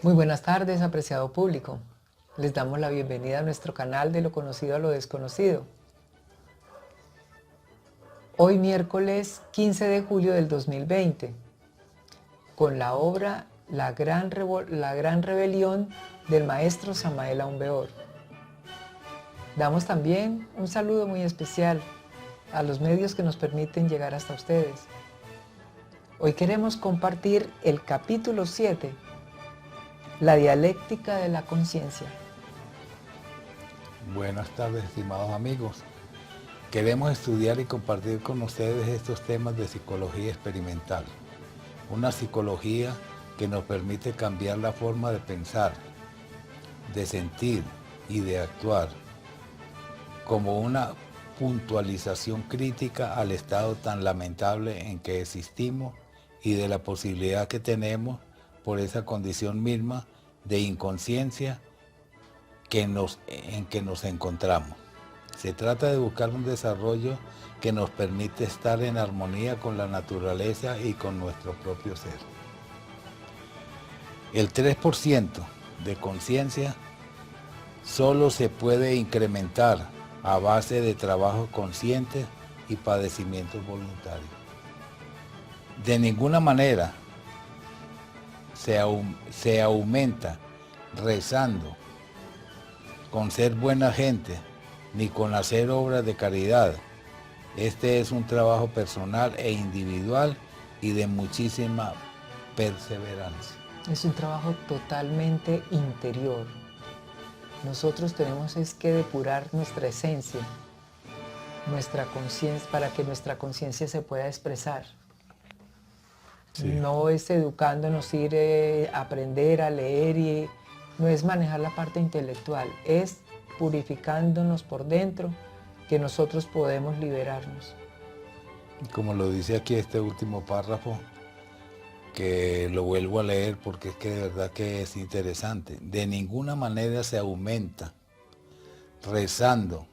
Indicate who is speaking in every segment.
Speaker 1: Muy buenas tardes, apreciado público. Les damos la bienvenida a nuestro canal de lo conocido a lo desconocido. Hoy miércoles 15 de julio del 2020, con la obra La Gran Rebelión del maestro Samael Aun Weor. Damos también un saludo muy especial a los medios que nos permiten llegar hasta ustedes. Hoy queremos compartir el capítulo 7, la dialéctica de la conciencia.
Speaker 2: Buenas tardes, estimados amigos. Queremos estudiar y compartir con ustedes estos temas de psicología experimental. Una psicología que nos permite cambiar la forma de pensar, de sentir y de actuar, como una puntualización crítica al estado tan lamentable en que existimos y de la posibilidad que tenemos por esa condición misma de inconsciencia en que nos encontramos. Se trata de buscar un desarrollo que nos permite estar en armonía con la naturaleza y con nuestro propio ser. El 3% de conciencia solo se puede incrementar a base de trabajo consciente y padecimientos voluntarios. De ninguna manera se aumenta rezando, con ser buena gente, ni con hacer obras de caridad. Este es un trabajo personal e individual y de muchísima perseverancia.
Speaker 1: Es un trabajo totalmente interior. Nosotros tenemos es que depurar nuestra esencia, nuestra conciencia, para que nuestra conciencia se pueda expresar. Sí. No es educándonos ir a aprender a leer y no es manejar la parte intelectual, es purificándonos por dentro que nosotros podemos liberarnos.
Speaker 2: Como lo dice aquí este último párrafo, que lo vuelvo a leer porque es que de verdad que es interesante. De ninguna manera se aumenta rezando,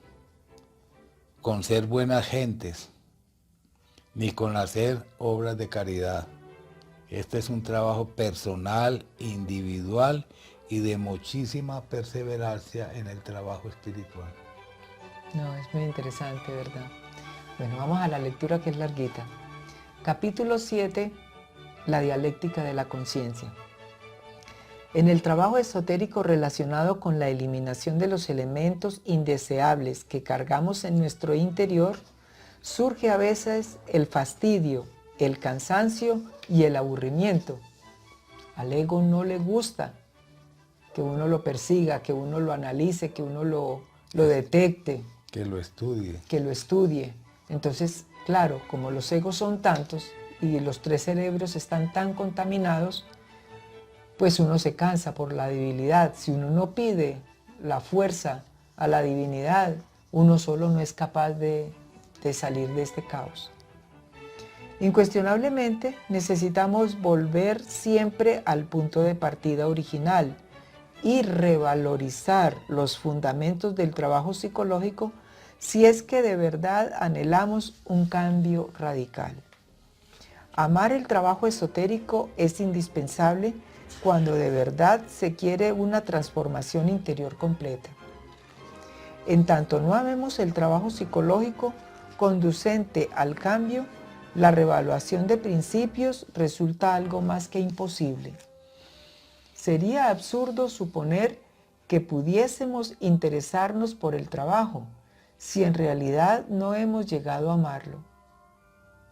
Speaker 2: con ser buenas gentes, ni con hacer obras de caridad. Este es un trabajo personal, individual y de muchísima perseverancia en el trabajo espiritual.
Speaker 1: No, es muy interesante, ¿verdad? Bueno, vamos a la lectura que es larguita. Capítulo 7, la dialéctica de la conciencia. En el trabajo esotérico relacionado con la eliminación de los elementos indeseables que cargamos en nuestro interior, surge a veces el fastidio, el cansancio y el aburrimiento. Al ego no le gusta que uno lo persiga, que uno lo analice, que uno lo detecte.
Speaker 2: Que lo estudie.
Speaker 1: Que lo estudie. Entonces, claro, como los egos son tantos y los tres cerebros están tan contaminados, pues uno se cansa por la debilidad. Si uno no pide la fuerza a la divinidad, uno solo no es capaz de salir de este caos. Incuestionablemente necesitamos volver siempre al punto de partida original y revalorizar los fundamentos del trabajo psicológico si es que de verdad anhelamos un cambio radical. Amar el trabajo esotérico es indispensable cuando de verdad se quiere una transformación interior completa. En tanto no amemos el trabajo psicológico conducente al cambio, la revaluación de principios resulta algo más que imposible. Sería absurdo suponer que pudiésemos interesarnos por el trabajo si en realidad no hemos llegado a amarlo.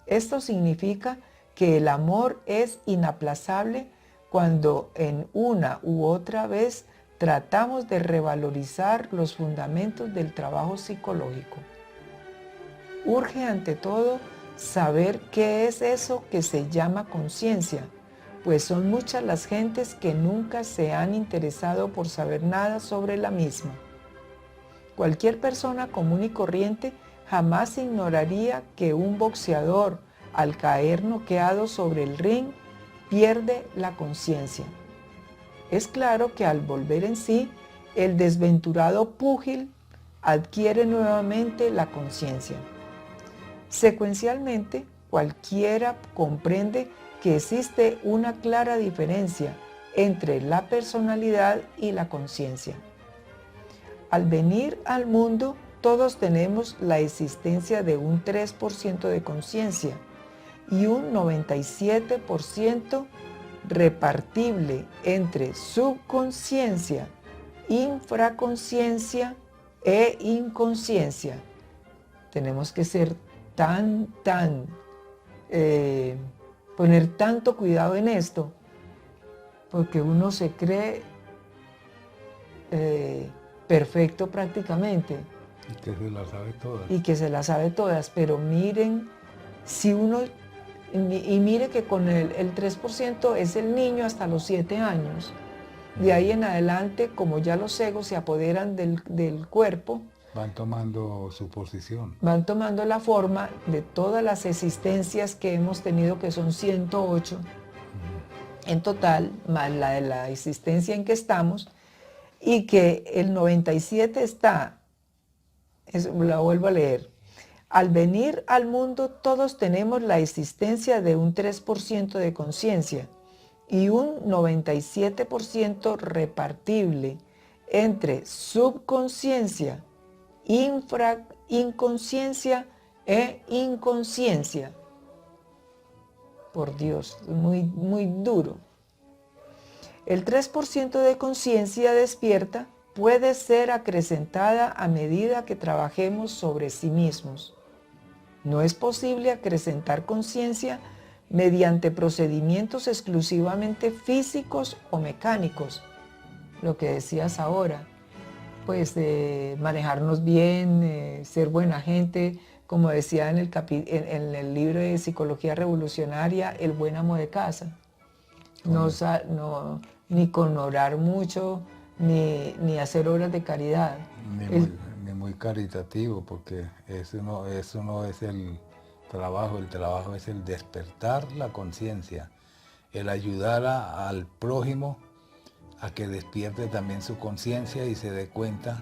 Speaker 1: Esto significa que el amor es inaplazable cuando en una u otra vez tratamos de revalorizar los fundamentos del trabajo psicológico. Urge ante todo saber qué es eso que se llama conciencia, pues son muchas las gentes que nunca se han interesado por saber nada sobre la misma. Cualquier persona común y corriente jamás ignoraría que un boxeador, al caer noqueado sobre el ring, pierde la conciencia. Es claro que al volver en sí, el desventurado púgil adquiere nuevamente la conciencia. Secuencialmente, cualquiera comprende que existe una clara diferencia entre la personalidad y la conciencia. Al venir al mundo, todos tenemos la existencia de un 3% de conciencia y un 97% repartible entre subconsciencia, infraconsciencia e inconsciencia. Tenemos que ser poner tanto cuidado en esto, porque uno se cree perfecto prácticamente.
Speaker 2: Y que se la sabe todas.
Speaker 1: Y que se la sabe todas, pero miren, si uno, y mire que con el 3% es el niño hasta los 7 años. De ahí en adelante, como ya los egos se apoderan del cuerpo,
Speaker 2: van tomando su posición.
Speaker 1: Van tomando la forma de todas las existencias que hemos tenido, que son 108 en total, más la de la existencia en que estamos, y que el 97 está, la vuelvo a leer, al venir al mundo todos tenemos la existencia de un 3% de conciencia y un 97% repartible entre subconsciencia, inconsciencia e inconsciencia. Por Dios, muy duro. El 3% de conciencia despierta puede ser acrecentada a medida que trabajemos sobre sí mismos. No es posible acrecentar conciencia mediante procedimientos exclusivamente físicos o mecánicos. Lo que decías ahora, pues manejarnos bien, ser buena gente, como decía en el libro de Psicología Revolucionaria, el buen amo de casa. Ni con orar mucho, ni hacer obras de caridad.
Speaker 2: Ni muy caritativo, porque eso no es el trabajo es el despertar la conciencia, el ayudar al prójimo a que despierte también su conciencia y se dé cuenta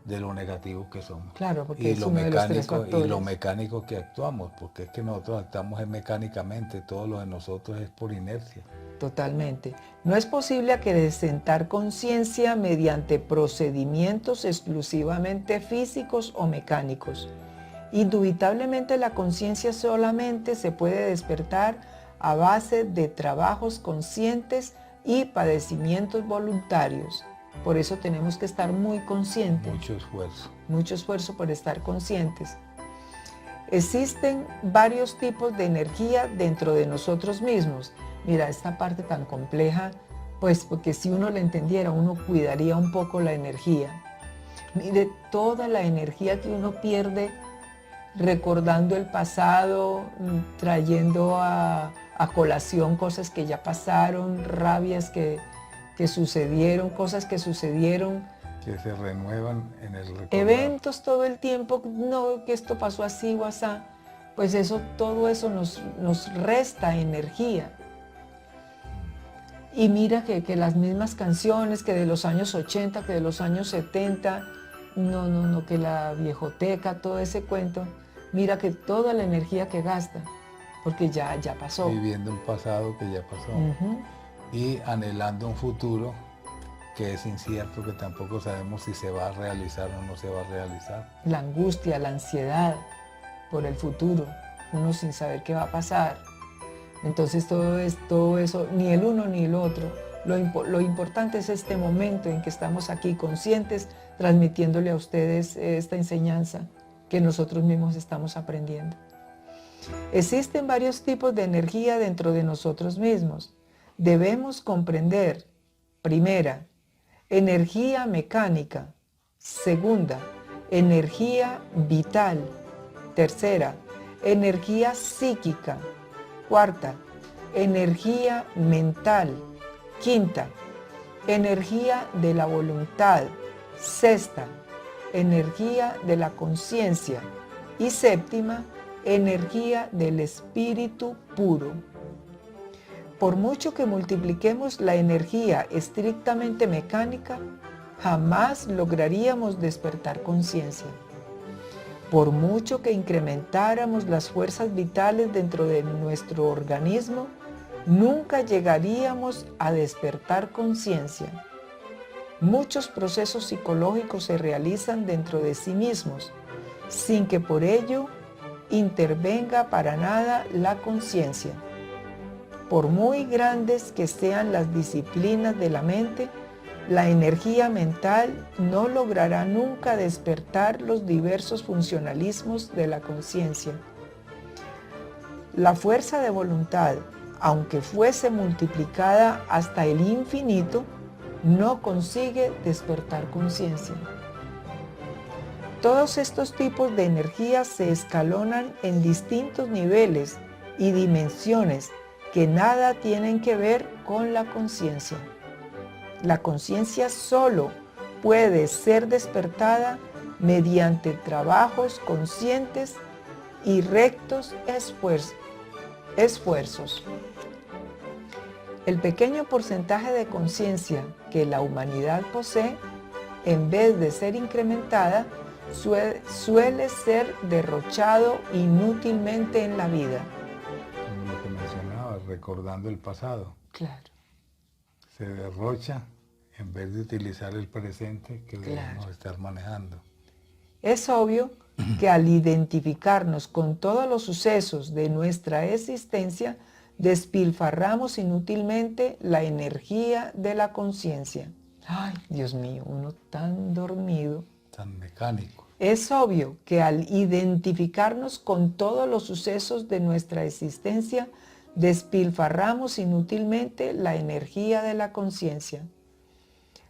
Speaker 2: de lo negativo que somos.
Speaker 1: Claro, porque es uno de los tres factores.
Speaker 2: Y lo mecánico que actuamos, porque es que nosotros actuamos mecánicamente, todo lo de nosotros es por inercia.
Speaker 1: Totalmente. No es posible acrecentar conciencia mediante procedimientos exclusivamente físicos o mecánicos. Indubitablemente la conciencia solamente se puede despertar a base de trabajos conscientes y padecimientos voluntarios. Por eso tenemos que estar muy conscientes.
Speaker 2: Mucho esfuerzo.
Speaker 1: Mucho esfuerzo por estar conscientes. Existen varios tipos de energía dentro de nosotros mismos. Mira, esta parte tan compleja, pues porque si uno la entendiera, uno cuidaría un poco la energía. Mire, toda la energía que uno pierde recordando el pasado, trayendo a colación cosas que ya pasaron, rabias que sucedieron, cosas que sucedieron.
Speaker 2: Que se renuevan en el recordar.
Speaker 1: Eventos todo el tiempo, no, que esto pasó así o así. Pues todo eso nos resta energía. Y mira que las mismas canciones que de los años 80, que de los años 70, que la viejoteca, todo ese cuento, mira que toda la energía que gasta, porque ya pasó.
Speaker 2: Viviendo un pasado que ya pasó. Y anhelando un futuro que es incierto, que tampoco sabemos si se va a realizar o no se va a realizar.
Speaker 1: La angustia, la ansiedad por el futuro, uno sin saber qué va a pasar. Entonces todo eso, ni el uno ni el otro. Lo importante es este momento en que estamos aquí conscientes, transmitiéndole a ustedes esta enseñanza que nosotros mismos estamos aprendiendo. Existen varios tipos de energía dentro de nosotros mismos. Debemos comprender, primera, energía mecánica. Segunda, energía vital. Tercera, energía psíquica. Cuarta, energía mental. Quinta, energía de la voluntad. Sexta, energía de la conciencia. Y séptima, energía del espíritu puro. Por mucho que multipliquemos la energía estrictamente mecánica, jamás lograríamos despertar conciencia. Por mucho que incrementáramos las fuerzas vitales dentro de nuestro organismo, nunca llegaríamos a despertar conciencia. Muchos procesos psicológicos se realizan dentro de sí mismos, sin que por ello intervenga para nada la conciencia. Por muy grandes que sean las disciplinas de la mente, la energía mental no logrará nunca despertar los diversos funcionalismos de la conciencia. La fuerza de voluntad, aunque fuese multiplicada hasta el infinito, no consigue despertar conciencia. Todos estos tipos de energía se escalonan en distintos niveles y dimensiones que nada tienen que ver con la conciencia. La conciencia solo puede ser despertada mediante trabajos conscientes y rectos esfuerzos. El pequeño porcentaje de conciencia que la humanidad posee, en vez de ser incrementada, suele ser derrochado inútilmente en la vida.
Speaker 2: Como lo que mencionabas, recordando el pasado.
Speaker 1: Claro.
Speaker 2: Se derrocha en vez de utilizar el presente que debemos estar manejando.
Speaker 1: Es obvio que al identificarnos con todos los sucesos de nuestra existencia, despilfarramos inútilmente la energía de la conciencia. Ay, Dios mío, uno tan dormido.
Speaker 2: Tan mecánico.
Speaker 1: Es obvio que al identificarnos con todos los sucesos de nuestra existencia, despilfarramos inútilmente la energía de la conciencia.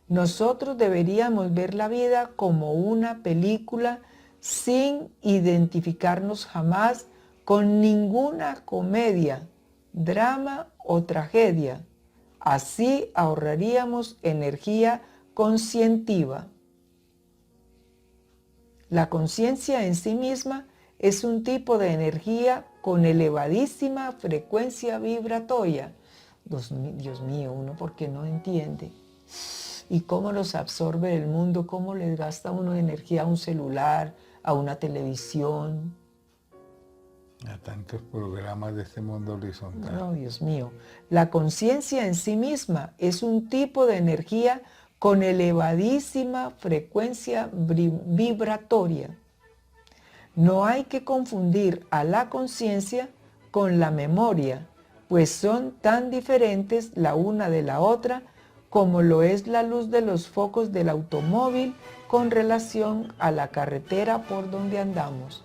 Speaker 1: Nosotros deberíamos ver la vida como una película sin identificarnos jamás con ninguna comedia, drama o tragedia. Así ahorraríamos energía conscientiva. La conciencia en sí misma es un tipo de energía con elevadísima frecuencia vibratoria. Dios mío, uno porque no entiende. Y cómo los absorbe el mundo, cómo les gasta uno energía a un celular, a una televisión.
Speaker 2: A tantos programas de este mundo horizontal.
Speaker 1: No, Dios mío. La conciencia en sí misma es un tipo de energía con elevadísima frecuencia vibratoria. No hay que confundir a la conciencia con la memoria, pues son tan diferentes la una de la otra como lo es la luz de los focos del automóvil con relación a la carretera por donde andamos.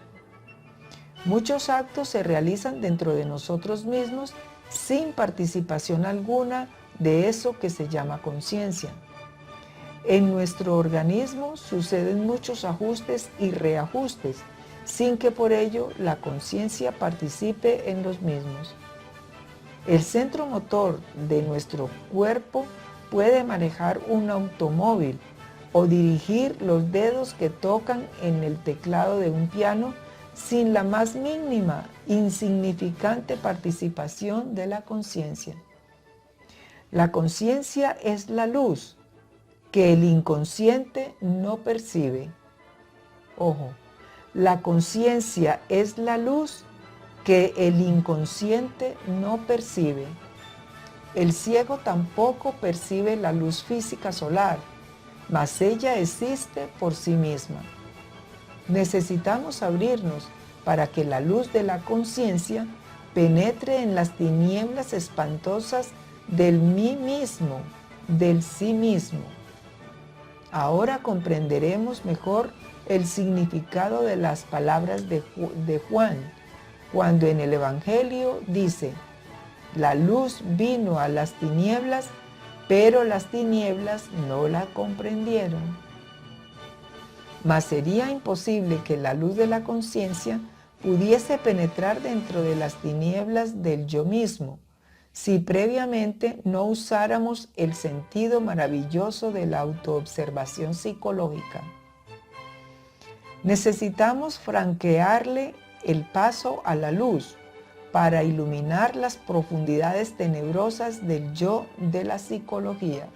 Speaker 1: Muchos actos se realizan dentro de nosotros mismos sin participación alguna de eso que se llama conciencia. En nuestro organismo suceden muchos ajustes y reajustes, sin que por ello la conciencia participe en los mismos. El centro motor de nuestro cuerpo puede manejar un automóvil o dirigir los dedos que tocan en el teclado de un piano sin la más mínima, insignificante participación de la conciencia. La conciencia es la luz que el inconsciente no percibe. Ojo, la conciencia es la luz que el inconsciente no percibe. El ciego tampoco percibe la luz física solar, mas ella existe por sí misma. Necesitamos abrirnos para que la luz de la conciencia penetre en las tinieblas espantosas del mí mismo, del sí mismo. Ahora comprenderemos mejor el significado de las palabras de Juan, cuando en el Evangelio dice: la luz vino a las tinieblas, pero las tinieblas no la comprendieron. Mas sería imposible que la luz de la conciencia pudiese penetrar dentro de las tinieblas del yo mismo, si previamente no usáramos el sentido maravilloso de la autoobservación psicológica. Necesitamos franquearle el paso a la luz para iluminar las profundidades tenebrosas del yo de la psicología.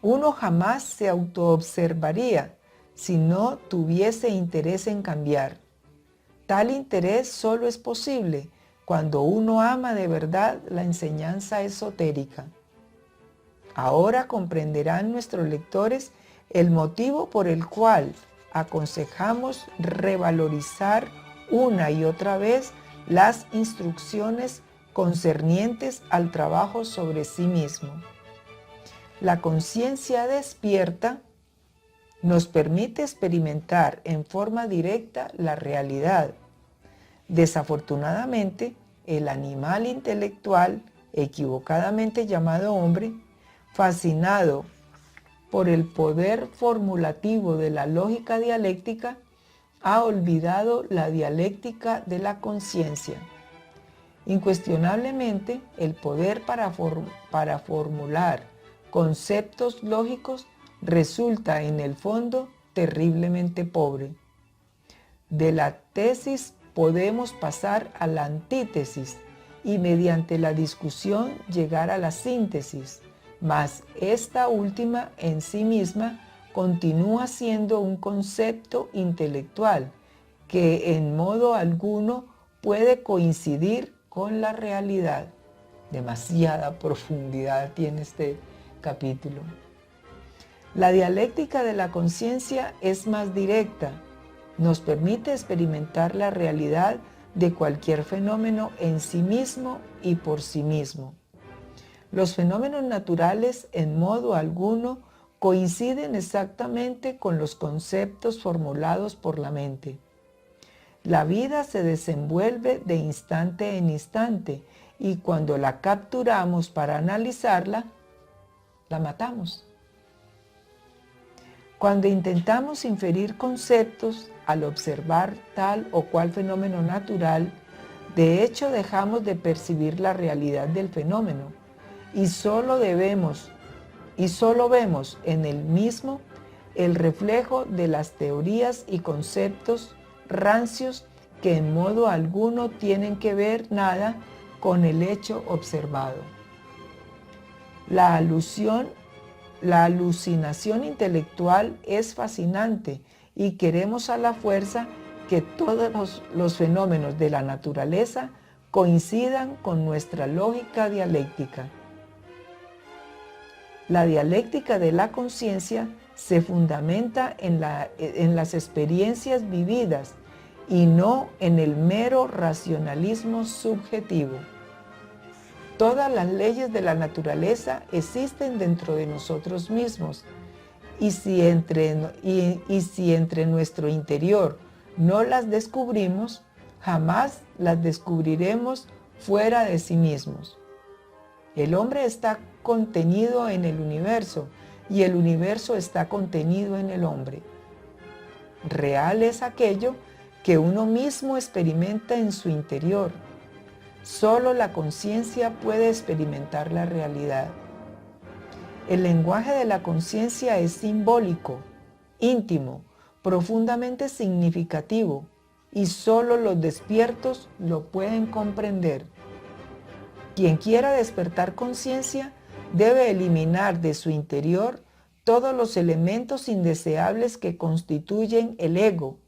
Speaker 1: Uno jamás se autoobservaría si no tuviese interés en cambiar. Tal interés solo es posible cuando uno ama de verdad la enseñanza esotérica. Ahora comprenderán nuestros lectores el motivo por el cual aconsejamos revalorizar una y otra vez las instrucciones concernientes al trabajo sobre sí mismo. La conciencia despierta nos permite experimentar en forma directa la realidad. Desafortunadamente, el animal intelectual, equivocadamente llamado hombre, fascinado por el poder formulativo de la lógica dialéctica, ha olvidado la dialéctica de la conciencia. Incuestionablemente, el poder para formular conceptos lógicos resulta en el fondo terriblemente pobre. De la tesis podemos pasar a la antítesis y mediante la discusión llegar a la síntesis, mas esta última en sí misma continúa siendo un concepto intelectual que en modo alguno puede coincidir con la realidad. Demasiada profundidad tiene este capítulo. La dialéctica de la conciencia es más directa, nos permite experimentar la realidad de cualquier fenómeno en sí mismo y por sí mismo. Los fenómenos naturales en modo alguno coinciden exactamente con los conceptos formulados por la mente. La vida se desenvuelve de instante en instante y cuando la capturamos para analizarla, la matamos. Cuando intentamos inferir conceptos al observar tal o cual fenómeno natural, de hecho dejamos de percibir la realidad del fenómeno y solo vemos en el mismo el reflejo de las teorías y conceptos rancios que en modo alguno tienen que ver nada con el hecho observado. La alucinación intelectual es fascinante y queremos a la fuerza que todos los fenómenos de la naturaleza coincidan con nuestra lógica dialéctica. La dialéctica de la conciencia se fundamenta en las experiencias vividas y no en el mero racionalismo subjetivo. Todas las leyes de la naturaleza existen dentro de nosotros mismos y si entre nuestro interior no las descubrimos, jamás las descubriremos fuera de sí mismos. El hombre está contenido en el universo y el universo está contenido en el hombre. Real es aquello que uno mismo experimenta en su interior. Solo la conciencia puede experimentar la realidad. El lenguaje de la conciencia es simbólico, íntimo, profundamente significativo, y solo los despiertos lo pueden comprender. Quien quiera despertar conciencia debe eliminar de su interior todos los elementos indeseables que constituyen el ego,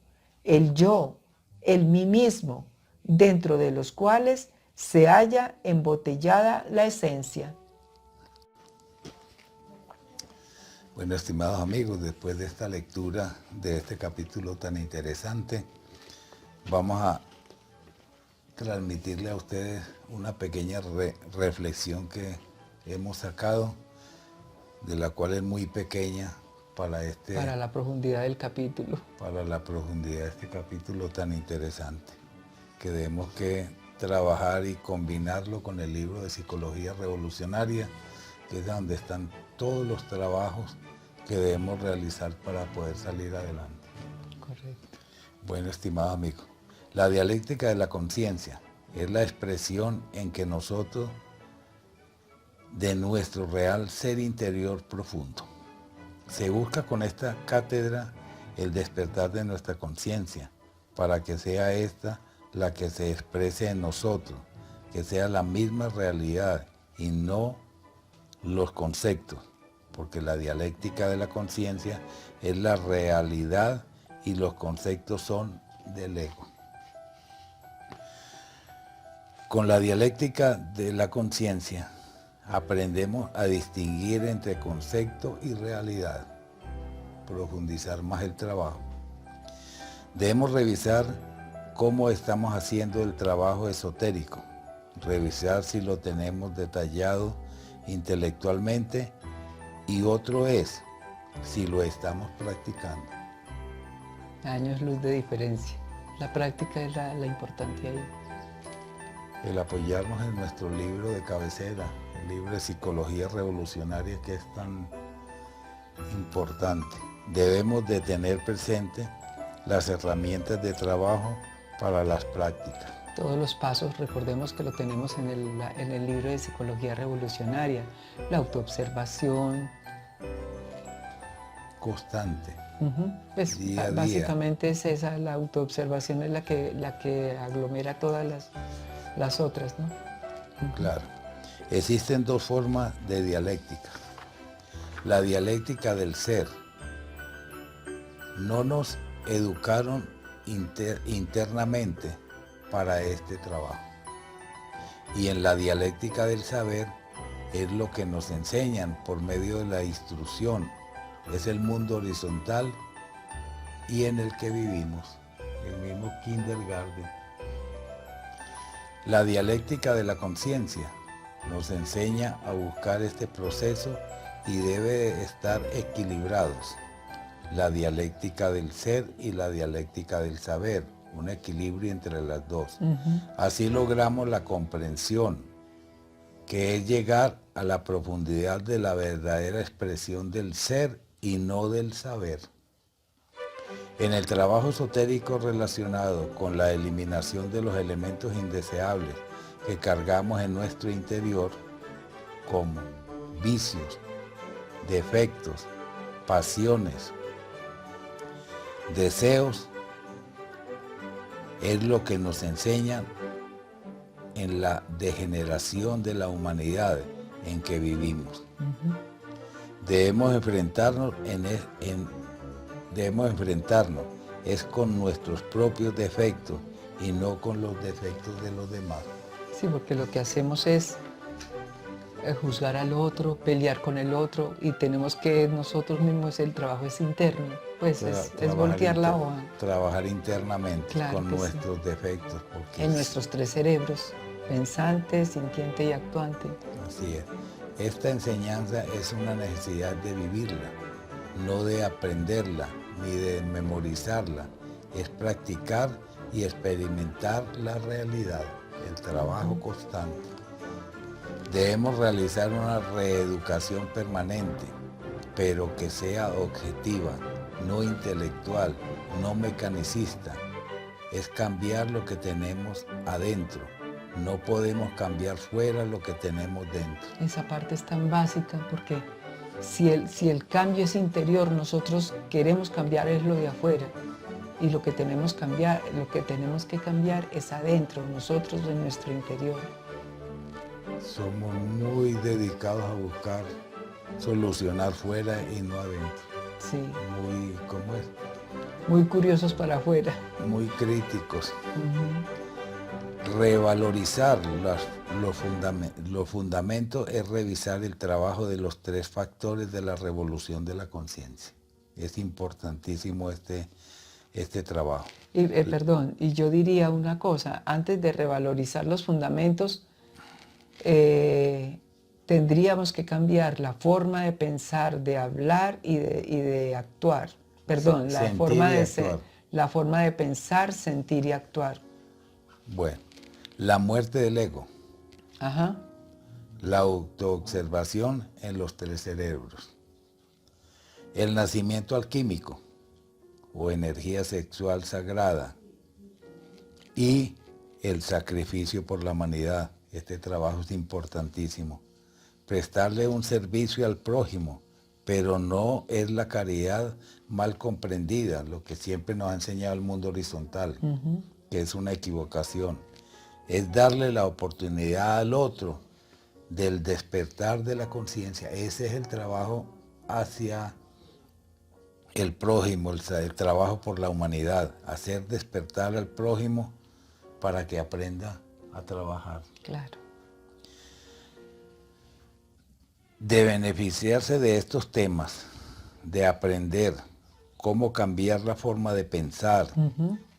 Speaker 1: el yo, el mí mismo, dentro de los cuales se halla embotellada la esencia.
Speaker 2: Bueno, estimados amigos, después de esta lectura de este capítulo tan interesante, vamos a transmitirle a ustedes una pequeña reflexión que hemos sacado, de la cual es muy pequeña para
Speaker 1: la profundidad del capítulo.
Speaker 2: Para la profundidad de este capítulo tan interesante, que debemos que trabajar y combinarlo con el libro de Psicología Revolucionaria, que es donde están todos los trabajos que debemos realizar para poder salir adelante.
Speaker 1: Correcto.
Speaker 2: Bueno, estimados amigos, la dialéctica de la conciencia es la expresión en que nosotros, de nuestro real ser interior profundo, se busca con esta cátedra el despertar de nuestra conciencia, para que sea esta la que se exprese en nosotros, que sea la misma realidad y no los conceptos, porque la dialéctica de la conciencia es la realidad y los conceptos son del ego. Con la dialéctica de la conciencia aprendemos a distinguir entre concepto y realidad, profundizar más el trabajo. Debemos revisar cómo estamos haciendo el trabajo esotérico, revisar si lo tenemos detallado intelectualmente, y otro es si lo estamos practicando.
Speaker 1: Años luz de diferencia. La práctica es la importante ahí.
Speaker 2: El apoyarnos en nuestro libro de cabecera, el libro de Psicología Revolucionaria, que es tan importante. Debemos de tener presente las herramientas de trabajo para las prácticas.
Speaker 1: Todos los pasos, recordemos que lo tenemos en el libro de Psicología Revolucionaria, la autoobservación.
Speaker 2: Constante.
Speaker 1: Pues,
Speaker 2: día a
Speaker 1: básicamente
Speaker 2: día.
Speaker 1: es esa, la autoobservación es la que aglomera todas las otras, ¿no?
Speaker 2: Claro. Existen dos formas de dialéctica. La dialéctica del ser. No nos educaron internamente para este trabajo. Y en la dialéctica del saber es lo que nos enseñan por medio de la instrucción. Es el mundo horizontal y en el que vivimos, el mismo kindergarten. La dialéctica de la conciencia nos enseña a buscar este proceso y debe estar equilibrados. La dialéctica del ser y la dialéctica del saber, un equilibrio entre las dos. Así logramos la comprensión, que es llegar a la profundidad de la verdadera expresión del ser y no del saber. En el trabajo esotérico relacionado con la eliminación de los elementos indeseables que cargamos en nuestro interior, como vicios, defectos, pasiones, deseos, es lo que nos enseñan en la degeneración de la humanidad en que vivimos. Debemos enfrentarnos es con nuestros propios defectos y no con los defectos de los demás.
Speaker 1: Sí, porque lo que hacemos es juzgar al otro, pelear con el otro, y tenemos que nosotros mismos, el trabajo es interno, pues es voltear la hoja.
Speaker 2: Trabajar internamente,
Speaker 1: claro,
Speaker 2: con nuestros defectos. Porque
Speaker 1: en nuestros tres cerebros, pensante, sintiente y actuante.
Speaker 2: Así es. Esta enseñanza es una necesidad de vivirla, no de aprenderla ni de memorizarla. Es practicar y experimentar la realidad, el trabajo constante. Debemos realizar una reeducación permanente, pero que sea objetiva, no intelectual, no mecanicista. Es cambiar lo que tenemos adentro. No podemos cambiar fuera lo que tenemos dentro. Esa parte es tan básica porque si el cambio es interior, nosotros queremos cambiar es lo de afuera. Y lo que tenemos que cambiar es adentro, nosotros en nuestro interior. Somos muy dedicados a buscar solucionar fuera y no adentro. Sí. ¿Cómo es? Muy curiosos para afuera. Muy críticos. Revalorizar los fundamentos es revisar el trabajo de los tres factores de la revolución de la conciencia. Es importantísimo este trabajo. Perdón, y yo diría una cosa, antes de revalorizar los fundamentos, tendríamos que cambiar la forma de pensar, de hablar y de actuar. Perdón, la forma de pensar, sentir y actuar. Bueno, la muerte del ego. La autoobservación en los tres cerebros. El nacimiento alquímico o energía sexual sagrada. Y el sacrificio por la humanidad. Este trabajo es importantísimo. Prestarle un servicio al prójimo, pero no es la caridad mal comprendida, lo que siempre nos ha enseñado el mundo horizontal, que es una equivocación. Es darle la oportunidad al otro del despertar de la conciencia. Ese es el trabajo hacia el prójimo, el trabajo por la humanidad, hacer despertar al prójimo para que aprenda a trabajar.
Speaker 1: Claro.
Speaker 2: De beneficiarse de estos temas, de aprender cómo cambiar la forma de pensar,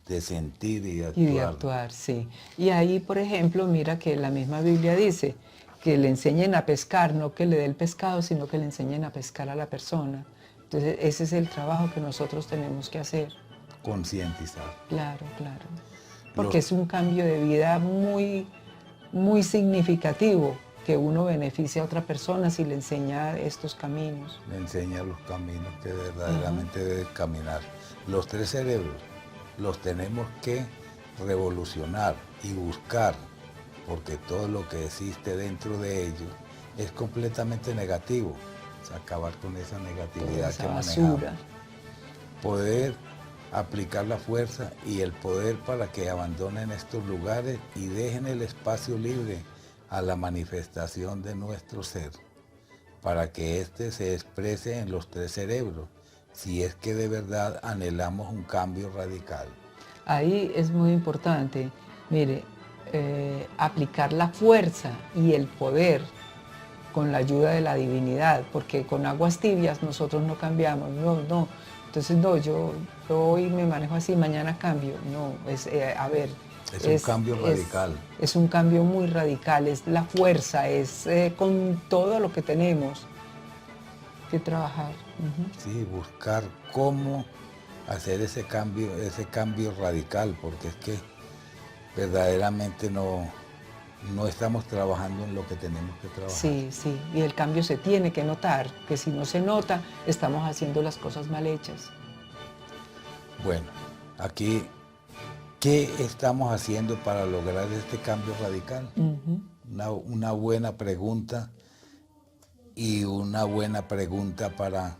Speaker 2: de sentir y de actuar.
Speaker 1: Y de actuar, sí. Y ahí, por ejemplo, mira que la misma Biblia dice que le enseñen a pescar, no que le dé el pescado, sino que le enseñen a pescar a la persona. Entonces, ese es el trabajo que nosotros tenemos que hacer.
Speaker 2: Concientizar.
Speaker 1: Claro, claro. Porque es un cambio de vida muy, muy significativo, que uno beneficia a otra persona si le enseña estos caminos.
Speaker 2: Le enseña los caminos que verdaderamente debe caminar. Los 3 cerebros los tenemos que revolucionar y buscar, porque todo lo que existe dentro de ellos es completamente negativo. O sea, acabar con esa negatividad que manejamos. Poder aplicar la fuerza y el poder para que abandonen estos lugares y dejen el espacio libre a la manifestación de nuestro ser, para que éste se exprese en los 3 cerebros, si es que de verdad anhelamos un cambio radical.
Speaker 1: Ahí es muy importante, mire, aplicar la fuerza y el poder con la ayuda de la divinidad, porque con aguas tibias nosotros no cambiamos, no. Entonces, no, yo hoy me manejo así, mañana cambio. No, a ver.
Speaker 2: Es un cambio radical.
Speaker 1: Es un cambio muy radical, es la fuerza, es con todo lo que tenemos que trabajar.
Speaker 2: Sí, buscar cómo hacer ese cambio radical, porque es que verdaderamente no estamos trabajando en lo que tenemos que trabajar.
Speaker 1: Sí, sí, y el cambio se tiene que notar, que si no se nota, estamos haciendo las cosas mal hechas.
Speaker 2: Bueno, aquí, ¿qué estamos haciendo para lograr este cambio radical? Una buena pregunta, y una buena pregunta para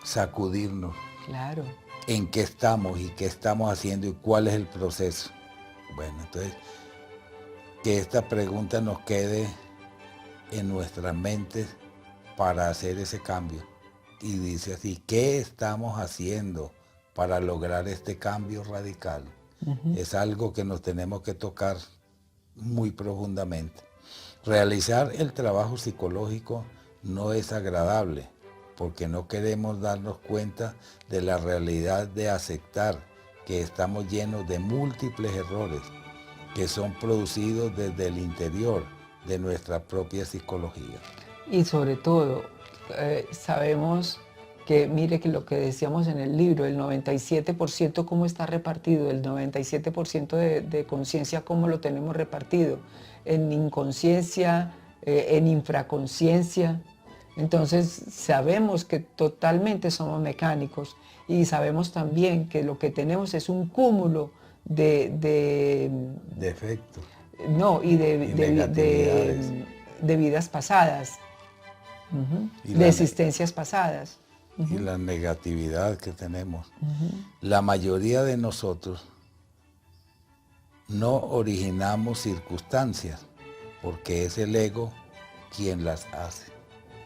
Speaker 2: sacudirnos.
Speaker 1: Claro.
Speaker 2: En qué estamos y qué estamos haciendo y cuál es el proceso. Bueno, entonces, que esta pregunta nos quede en nuestras mentes para hacer ese cambio. Y dice así, ¿qué estamos haciendo para lograr este cambio radical? Es algo que nos tenemos que tocar muy profundamente. Realizar el trabajo psicológico no es agradable, porque no queremos darnos cuenta de la realidad de aceptar que estamos llenos de múltiples errores que son producidos desde el interior de nuestra propia psicología.
Speaker 1: Y sobre todo, sabemos que, mire que lo que decíamos en el libro, el 97% cómo está repartido, el 97% de conciencia cómo lo tenemos repartido, en inconsciencia, en infraconsciencia. Entonces sabemos que totalmente somos mecánicos y sabemos también que lo que tenemos es un cúmulo de
Speaker 2: defectos.
Speaker 1: No, y de vidas pasadas, de existencias pasadas.
Speaker 2: Y la negatividad que tenemos. La mayoría de nosotros no originamos circunstancias, porque es el ego quien las hace.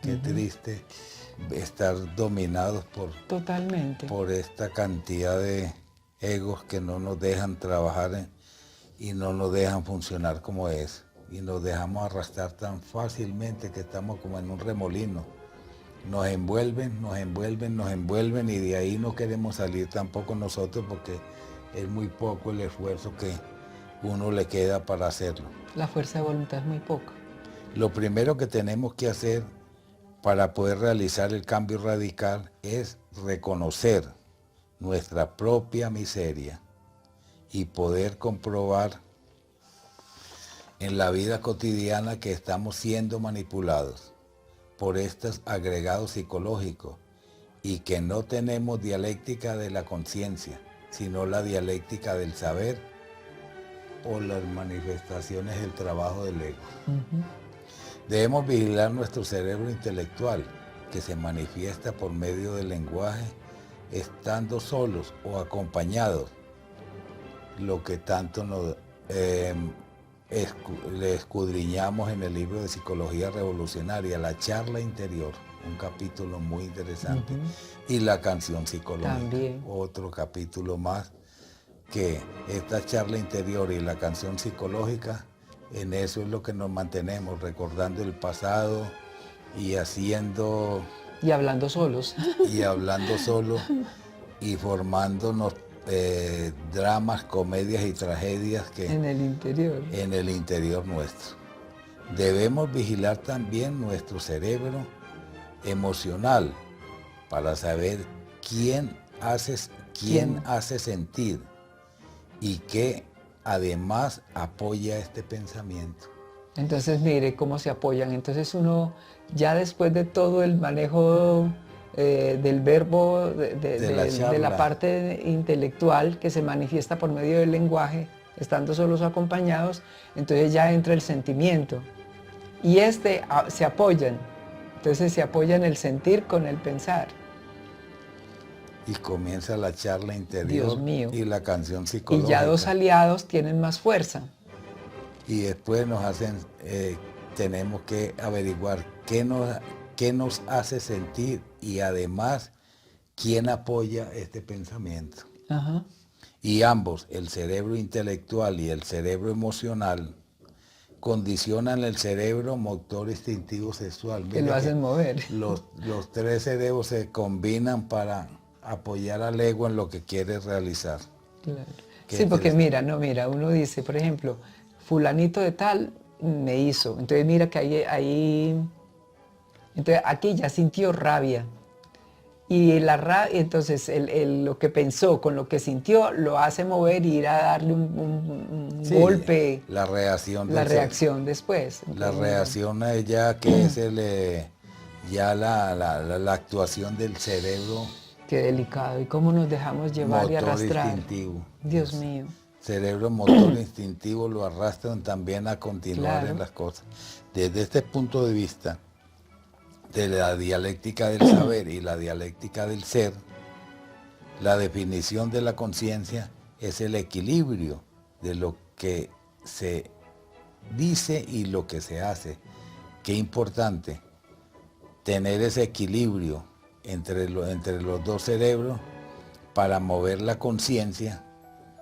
Speaker 2: Qué triste estar dominados por esta cantidad de egos que no nos dejan trabajar y no nos dejan funcionar como es. Y nos dejamos arrastrar tan fácilmente que estamos como en un remolino. Nos envuelven y de ahí no queremos salir tampoco nosotros, porque es muy poco el esfuerzo que uno le queda para hacerlo.
Speaker 1: La fuerza de voluntad es muy poca.
Speaker 2: Lo primero que tenemos que hacer para poder realizar el cambio radical es reconocer nuestra propia miseria y poder comprobar en la vida cotidiana que estamos siendo manipulados por estos agregados psicológicos y que no tenemos dialéctica de la conciencia, sino la dialéctica del saber o las manifestaciones del trabajo del ego. Debemos vigilar nuestro cerebro intelectual, que se manifiesta por medio del lenguaje, estando solos o acompañados, lo que tanto nos le escudriñamos en el libro de Psicología Revolucionaria, la charla interior, un capítulo muy interesante, y la canción psicológica, otro capítulo más, que esta charla interior y la canción psicológica, en eso es lo que nos mantenemos, recordando el pasado y haciendo...
Speaker 1: Y hablando solos.
Speaker 2: Y hablando solo y formándonos dramas, comedias y tragedias que
Speaker 1: En el interior.
Speaker 2: en el interior nuestro. Debemos vigilar también nuestro cerebro emocional para saber quién hace sentir y qué además apoya este pensamiento.
Speaker 1: Entonces mire cómo se apoyan. Entonces uno, ya después de todo el manejo del verbo, de la parte intelectual que se manifiesta por medio del lenguaje, estando solos o acompañados, entonces ya entra el sentimiento. Y se apoyan. Entonces se apoyan el sentir con el pensar.
Speaker 2: Y comienza la charla interior.
Speaker 1: Dios mío.
Speaker 2: Y la canción psicológica.
Speaker 1: Y ya dos aliados tienen más fuerza.
Speaker 2: Y después tenemos que averiguar qué nos hace sentir y además quién apoya este pensamiento.
Speaker 1: Ajá.
Speaker 2: Y ambos, el cerebro intelectual y el cerebro emocional, condicionan el cerebro motor instintivo sexual.
Speaker 1: Que lo hacen mover.
Speaker 2: Los tres cerebros se combinan para apoyar al ego en lo que quiere realizar.
Speaker 1: Claro. Sí, porque mira, uno dice, por ejemplo, fulanito de tal me hizo. Entonces mira que entonces aquí ya sintió rabia. Y entonces lo que pensó con lo que sintió lo hace mover y ir a darle un golpe.
Speaker 2: La reacción.
Speaker 1: La reacción después. Entonces,
Speaker 2: la reacción es ya que es la actuación del cerebro.
Speaker 1: Qué delicado. ¿Y cómo nos dejamos llevar y arrastrar?
Speaker 2: Motor instintivo.
Speaker 1: Dios mío.
Speaker 2: Cerebro motor instintivo lo arrastran también a continuar
Speaker 1: Claro.
Speaker 2: en las cosas. Desde este punto de vista, de la dialéctica del saber y la dialéctica del ser, la definición de la conciencia es el equilibrio de lo que se dice y lo que se hace. Qué importante tener ese equilibrio entre los dos cerebros para mover la conciencia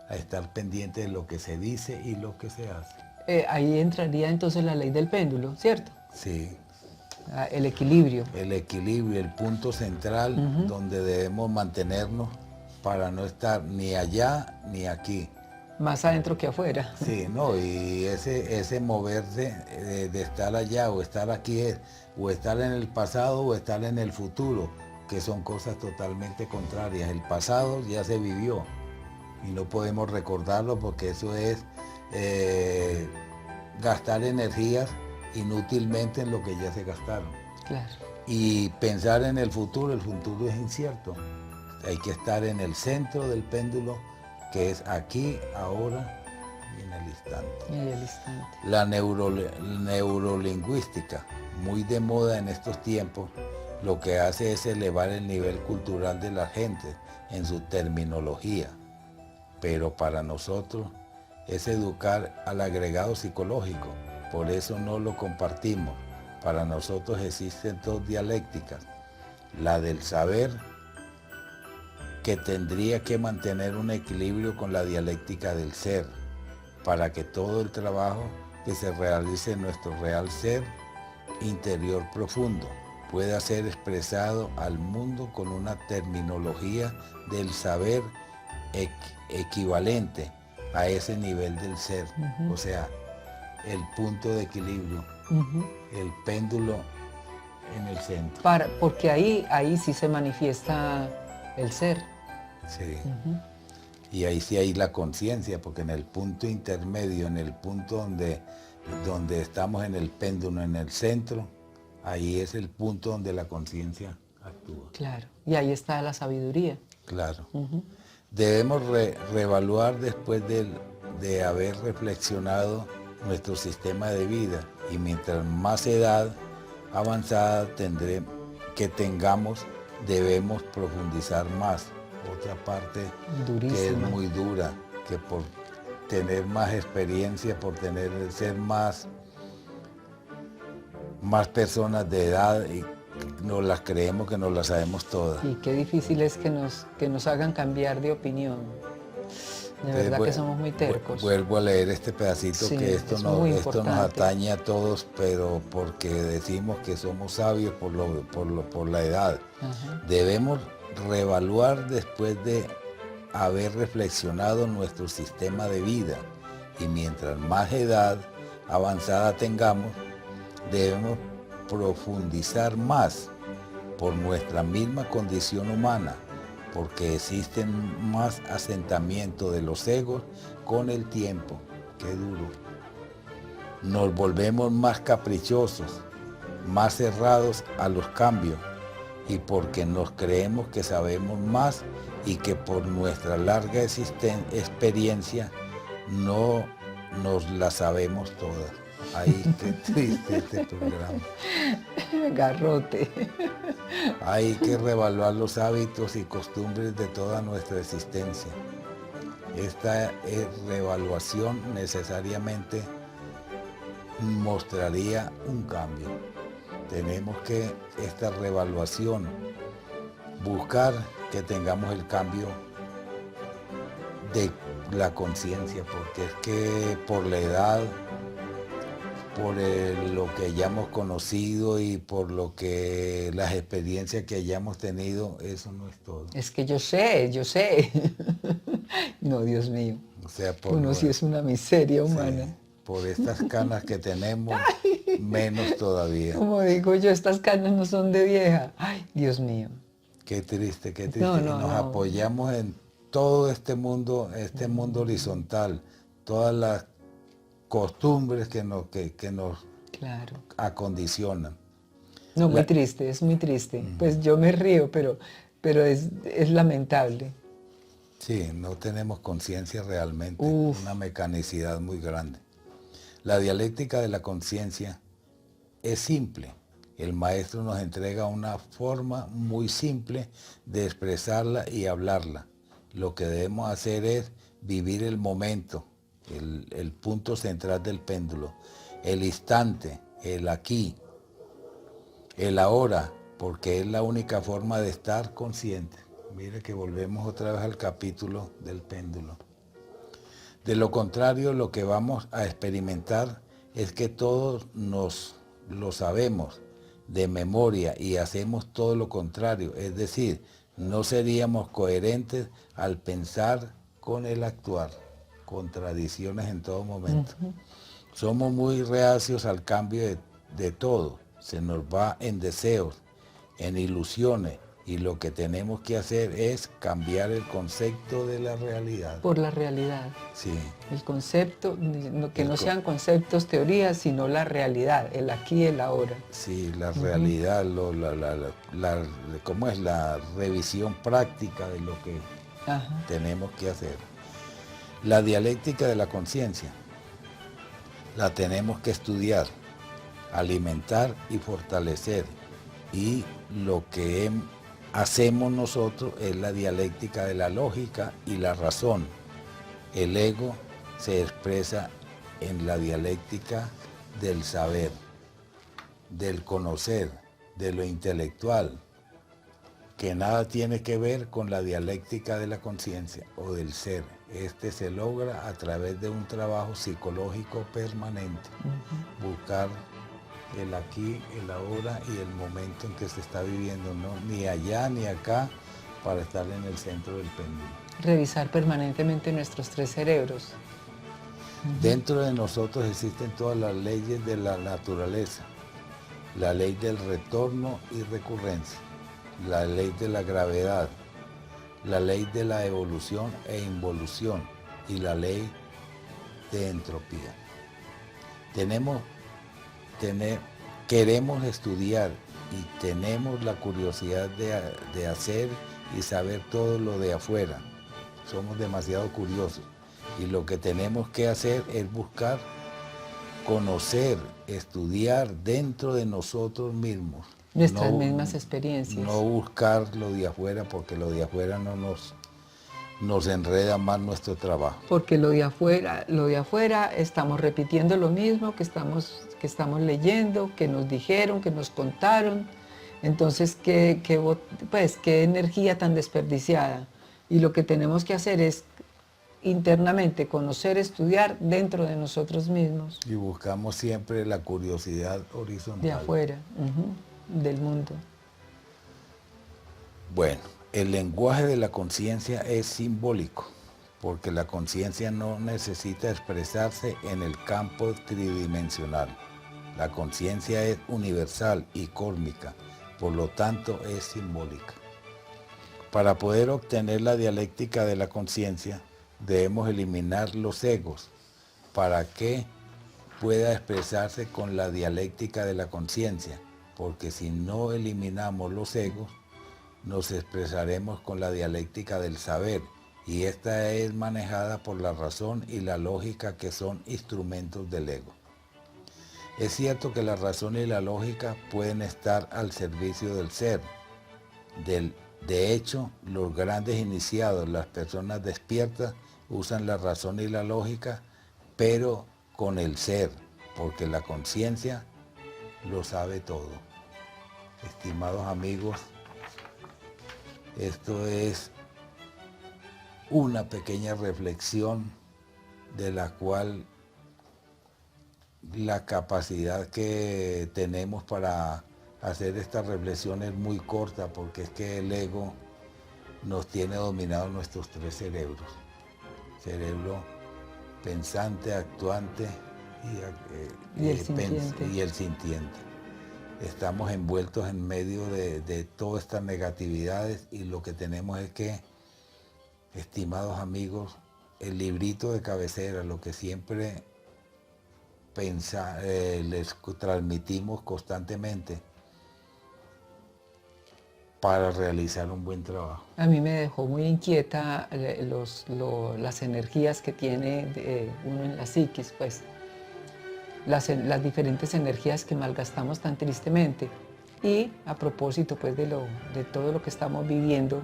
Speaker 2: a estar pendiente de lo que se dice y lo que se hace.
Speaker 1: Ahí entraría entonces la ley del péndulo, ¿cierto?
Speaker 2: Sí.
Speaker 1: El equilibrio.
Speaker 2: El equilibrio, el punto central donde debemos mantenernos para no estar ni allá ni aquí.
Speaker 1: Más adentro que afuera.
Speaker 2: Sí, no, y ese moverse de estar allá o estar aquí o estar en el pasado o estar en el futuro, que son cosas totalmente contrarias. El pasado ya se vivió y no podemos recordarlo porque eso es gastar energías inútilmente en lo que ya se gastaron.
Speaker 1: Claro.
Speaker 2: Y pensar en el futuro es incierto. Hay que estar en el centro del péndulo, que es aquí, ahora y en el instante.
Speaker 1: En el instante.
Speaker 2: La neurolingüística, muy de moda en estos tiempos, lo que hace es elevar el nivel cultural de la gente en su terminología. Pero para nosotros es educar al agregado psicológico. Por eso no lo compartimos. Para nosotros existen dos dialécticas. La del saber, que tendría que mantener un equilibrio con la dialéctica del ser, para que todo el trabajo que se realice en nuestro real ser interior profundo pueda ser expresado al mundo con una terminología del saber equivalente a ese nivel del ser. O sea, el punto de equilibrio, el péndulo en el centro.
Speaker 1: Porque ahí sí se manifiesta el ser.
Speaker 2: Sí. Y ahí sí hay la conciencia, porque en el punto intermedio, en el punto donde estamos en el péndulo, en el centro, ahí es el punto donde la conciencia actúa.
Speaker 1: Claro, y ahí está la sabiduría.
Speaker 2: Claro. Debemos reevaluar después de haber reflexionado nuestro sistema de vida, y mientras más edad avanzada tengamos, debemos profundizar más. Otra parte
Speaker 1: durísima,
Speaker 2: que es muy dura, que por tener más experiencia, por ser más personas de edad, y nos las creemos que nos las sabemos todas.
Speaker 1: Y qué difícil es que nos hagan cambiar de opinión. De verdad que somos muy tercos.
Speaker 2: Vuelvo a leer este pedacito,
Speaker 1: Sí,
Speaker 2: que esto
Speaker 1: es muy
Speaker 2: nos
Speaker 1: importante.
Speaker 2: atañe a todos, pero porque decimos que somos sabios por la edad.
Speaker 1: Ajá.
Speaker 2: Debemos reevaluar después de haber reflexionado nuestro sistema de vida, y mientras más edad avanzada tengamos, debemos profundizar más por nuestra misma condición humana, porque existen más asentamientos de los egos con el tiempo. Qué duro. Nos volvemos más caprichosos, más cerrados a los cambios, y porque nos creemos que sabemos más y que por nuestra larga experiencia no nos la sabemos todas. Ay, qué triste este programa.
Speaker 1: Garrote.
Speaker 2: Hay que reevaluar los hábitos y costumbres de toda nuestra existencia. Esta reevaluación necesariamente mostraría un cambio. Tenemos que esta reevaluación buscar que tengamos el cambio de la conciencia, porque es que por la edad, por lo que hayamos conocido y por lo que las experiencias que hayamos tenido, eso no es todo.
Speaker 1: Es que yo sé. No, Dios mío.
Speaker 2: O sea,
Speaker 1: Uno sí es una miseria humana.
Speaker 2: sí, por estas canas que tenemos, menos todavía.
Speaker 1: Como digo yo, estas canas no son de vieja. Ay, Dios mío.
Speaker 2: Qué triste, qué triste.
Speaker 1: No,
Speaker 2: Y
Speaker 1: no,
Speaker 2: nos
Speaker 1: no.
Speaker 2: apoyamos en todo este mundo horizontal, todas las costumbres que nos
Speaker 1: Claro.
Speaker 2: acondicionan.
Speaker 1: No, muy triste, es muy triste. Pues yo me río, pero es lamentable.
Speaker 2: Sí, no tenemos conciencia realmente,
Speaker 1: Uf.
Speaker 2: una mecanicidad muy grande. La dialéctica de la conciencia es simple. El maestro nos entrega una forma muy simple de expresarla y hablarla. Lo que debemos hacer es vivir el momento, el punto central del péndulo, el instante, el aquí, el ahora, porque es la única forma de estar consciente. Mire que volvemos otra vez al capítulo del péndulo. De lo contrario, lo que vamos a experimentar es que todos nos lo sabemos de memoria y hacemos todo lo contrario, es decir, no seríamos coherentes al pensar con el actuar, contradicciones en todo momento. Somos muy reacios al cambio de todo, se nos va en deseos, en ilusiones, y lo que tenemos que hacer es cambiar el concepto de la realidad.
Speaker 1: Por la realidad.
Speaker 2: Sí.
Speaker 1: El concepto, que no sean conceptos, teorías, sino la realidad, el aquí y el ahora.
Speaker 2: Sí, la realidad, ¿cómo es? La revisión práctica de lo que
Speaker 1: Ajá.
Speaker 2: tenemos que hacer. La dialéctica de la conciencia la tenemos que estudiar, alimentar y fortalecer. Y lo que hacemos nosotros es la dialéctica de la lógica y la razón. El ego se expresa en la dialéctica del saber, del conocer, de lo intelectual, que nada tiene que ver con la dialéctica de la conciencia o del ser. Este se logra a través de un trabajo psicológico permanente, buscar el aquí, el ahora y el momento en que se está viviendo, no ni allá ni acá, para estar en el centro del péndulo.
Speaker 1: Revisar permanentemente nuestros tres cerebros.
Speaker 2: Dentro de nosotros existen todas las leyes de la naturaleza, la ley del retorno y recurrencia, la ley de la gravedad, la ley de la evolución e involución y la ley de entropía. Queremos estudiar y tenemos la curiosidad de hacer y saber todo lo de afuera. Somos demasiado curiosos y lo que tenemos que hacer es buscar, conocer, estudiar dentro de nosotros mismos.
Speaker 1: Nuestras mismas experiencias.
Speaker 2: No buscar lo de afuera, porque lo de afuera no nos enreda más nuestro trabajo.
Speaker 1: Porque lo de afuera estamos repitiendo lo mismo que estamos leyendo, que nos dijeron, que nos contaron. Entonces, qué energía tan desperdiciada. Y lo que tenemos que hacer es internamente, conocer, estudiar dentro de nosotros mismos.
Speaker 2: Y buscamos siempre la curiosidad horizontal.
Speaker 1: De afuera, del mundo.
Speaker 2: Bueno, el lenguaje de la conciencia es simbólico, porque la conciencia no necesita expresarse en el campo tridimensional. La conciencia es universal y cósmica, por lo tanto es simbólica. Para poder obtener la dialéctica de la conciencia, debemos eliminar los egos, para que pueda expresarse con la dialéctica de la conciencia, porque si no eliminamos los egos, nos expresaremos con la dialéctica del saber, y esta es manejada por la razón y la lógica, que son instrumentos del ego. Es cierto que la razón y la lógica pueden estar al servicio del ser. De hecho, los grandes iniciados, las personas despiertas, usan la razón y la lógica, pero con el ser, porque la conciencia lo sabe todo. Estimados amigos, esto es una pequeña reflexión de la cual la capacidad que tenemos para hacer esta reflexión es muy corta, porque es que el ego nos tiene dominados nuestros tres cerebros. Cerebro pensante, actuante
Speaker 1: Y el sintiente.
Speaker 2: y el sintiente. Estamos envueltos en medio de todas estas negatividades, y lo que tenemos es que, estimados amigos, el librito de cabecera, lo que siempre les transmitimos constantemente para realizar un buen trabajo.
Speaker 1: A mí me dejó muy inquieta las energías que tiene uno en la psiquis, pues las diferentes energías que malgastamos tan tristemente. Y a propósito pues de todo lo que estamos viviendo,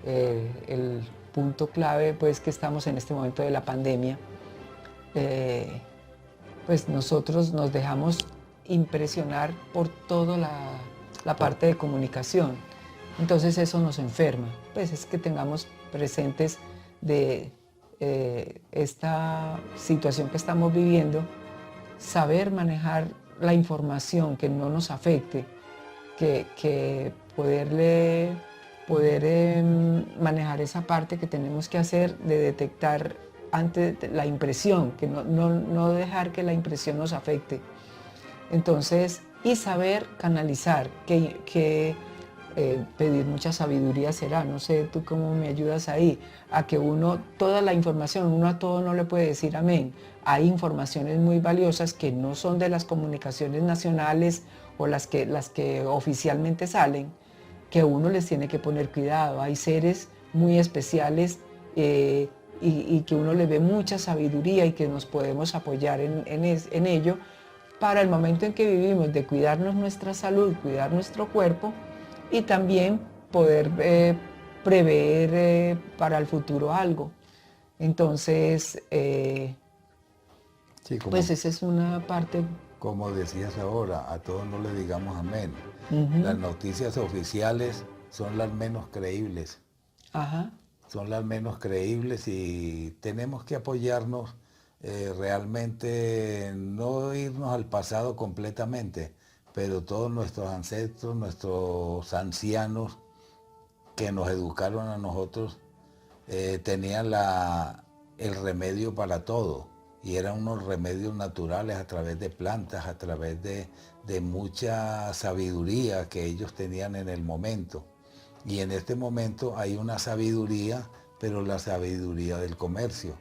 Speaker 1: el punto clave pues que estamos en este momento de la pandemia, pues nosotros nos dejamos impresionar por toda la parte de comunicación. Entonces eso nos enferma. Pues es que tengamos presentes de esta situación que estamos viviendo, saber manejar la información, que no nos afecte, que poder manejar esa parte que tenemos que hacer de detectar antes la impresión, que no dejar que la impresión nos afecte. Entonces, y saber canalizar, pedir mucha sabiduría será, no sé tú cómo me ayudas ahí, a que toda la información, uno a todo no le puede decir amén. Hay informaciones muy valiosas que no son de las comunicaciones nacionales o las que oficialmente salen, que uno les tiene que poner cuidado. Hay seres muy especiales y que uno le ve mucha sabiduría y que nos podemos apoyar en ello para el momento en que vivimos, de cuidarnos nuestra salud, cuidar nuestro cuerpo y también poder prever para el futuro algo. Entonces,
Speaker 2: Sí,
Speaker 1: pues esa es una parte.
Speaker 2: Como decías ahora, a todos no le digamos amén. Las noticias oficiales son las menos creíbles.
Speaker 1: Ajá.
Speaker 2: Son las menos creíbles, y tenemos que apoyarnos realmente, no irnos al pasado completamente, pero todos nuestros ancestros, nuestros ancianos que nos educaron a nosotros, tenían el remedio para todo, y eran unos remedios naturales a través de plantas, a través de mucha sabiduría que ellos tenían en el momento. Y en este momento hay una sabiduría, pero la sabiduría del comercio.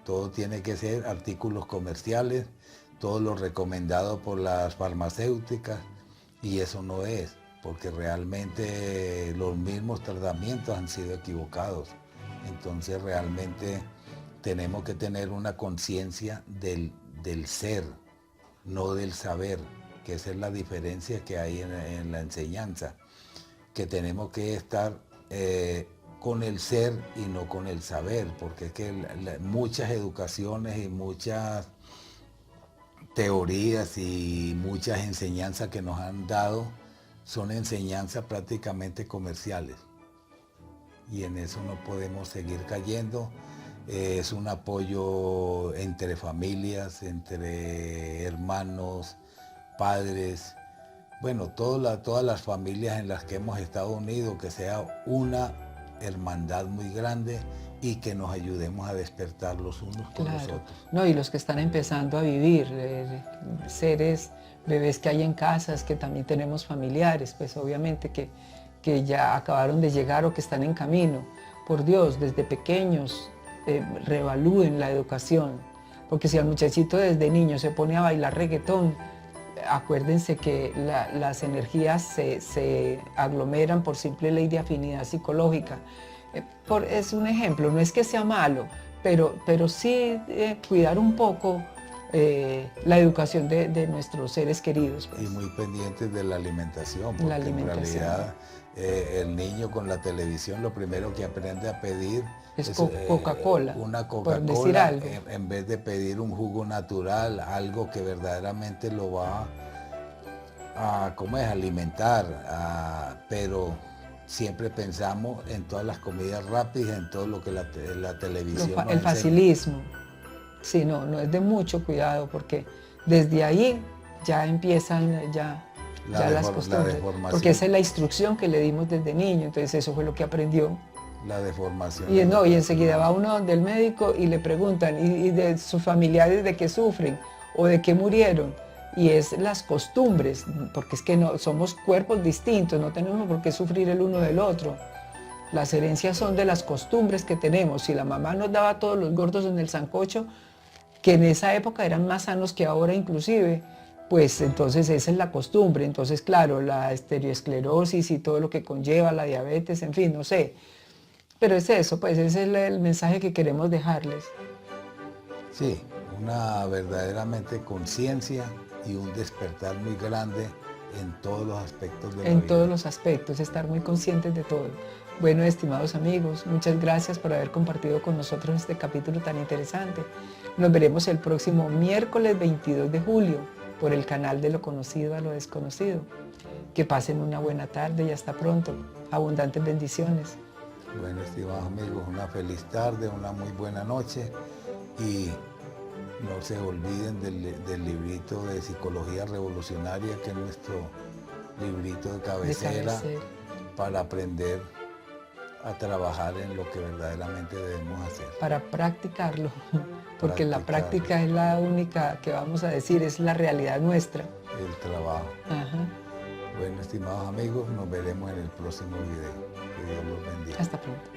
Speaker 2: Todo tiene que ser artículos comerciales, todo lo recomendado por las farmacéuticas, y eso no es, porque realmente los mismos tratamientos han sido equivocados. Entonces realmente tenemos que tener una conciencia del ser, no del saber, que esa es la diferencia que hay en la enseñanza, que tenemos que estar con el ser y no con el saber, porque es que muchas educaciones y muchas teorías y muchas enseñanzas que nos han dado son enseñanzas prácticamente comerciales, y en eso no podemos seguir cayendo. es un apoyo entre familias, entre hermanos, padres, bueno, todas las familias en las que hemos estado unidos, que sea una hermandad muy grande y que nos ayudemos a despertar los unos con los otros.
Speaker 1: No, y los que están empezando a vivir, seres, bebés que hay en casas, que también tenemos familiares, pues obviamente que ya acabaron de llegar o que están en camino. Por Dios, desde pequeños, reevalúen la educación, porque si el muchachito desde niño se pone a bailar reggaetón, acuérdense que las energías se aglomeran por simple ley de afinidad psicológica. Es un ejemplo, no es que sea malo, pero sí cuidar un poco la educación de nuestros seres queridos. Pues.
Speaker 2: Y muy pendientes de la alimentación, porque en realidad el niño con la televisión lo primero que aprende a pedir
Speaker 1: es Coca-Cola,
Speaker 2: una
Speaker 1: por decir
Speaker 2: Coca-Cola,
Speaker 1: algo.
Speaker 2: en vez de pedir un jugo natural, algo que verdaderamente lo va a alimentar, pero siempre pensamos en todas las comidas rápidas, en todo lo que la televisión nos
Speaker 1: El facilismo. Sí, no es de mucho cuidado, porque desde ahí ya empiezan las costumbres, porque esa es la instrucción que le dimos desde niño, entonces eso fue lo que aprendió.
Speaker 2: La deformación.
Speaker 1: Y enseguida va uno donde el médico y le preguntan, ¿y de sus familiares de qué sufren o de qué murieron? Y es las costumbres, porque es que no, somos cuerpos distintos, no tenemos por qué sufrir el uno del otro. Las herencias son de las costumbres que tenemos. Si la mamá nos daba todos los gordos en el sancocho, que en esa época eran más sanos que ahora inclusive, pues entonces esa es la costumbre. Entonces, claro, la estereoesclerosis y todo lo que conlleva, la diabetes, en fin, no sé. Pero es eso, pues ese es el mensaje que queremos dejarles.
Speaker 2: Sí, una verdaderamente conciencia y un despertar muy grande en todos los aspectos de la vida.
Speaker 1: En todos los aspectos, estar muy conscientes de todo. Bueno, estimados amigos, muchas gracias por haber compartido con nosotros este capítulo tan interesante. Nos veremos el próximo miércoles 22 de julio por el canal de Lo Conocido a Lo Desconocido. Que pasen una buena tarde y hasta pronto. Abundantes bendiciones.
Speaker 2: Bueno, estimados amigos, una feliz tarde, una muy buena noche y no se olviden del librito de Psicología Revolucionaria, que es nuestro librito de cabecera para aprender a trabajar en lo que verdaderamente debemos hacer.
Speaker 1: Para practicarlo, porque la práctica es la única que vamos a decir, es la realidad nuestra.
Speaker 2: El trabajo.
Speaker 1: Ajá.
Speaker 2: Bueno, estimados amigos, nos veremos en el próximo video. Que Dios los bendiga.
Speaker 1: Hasta pronto.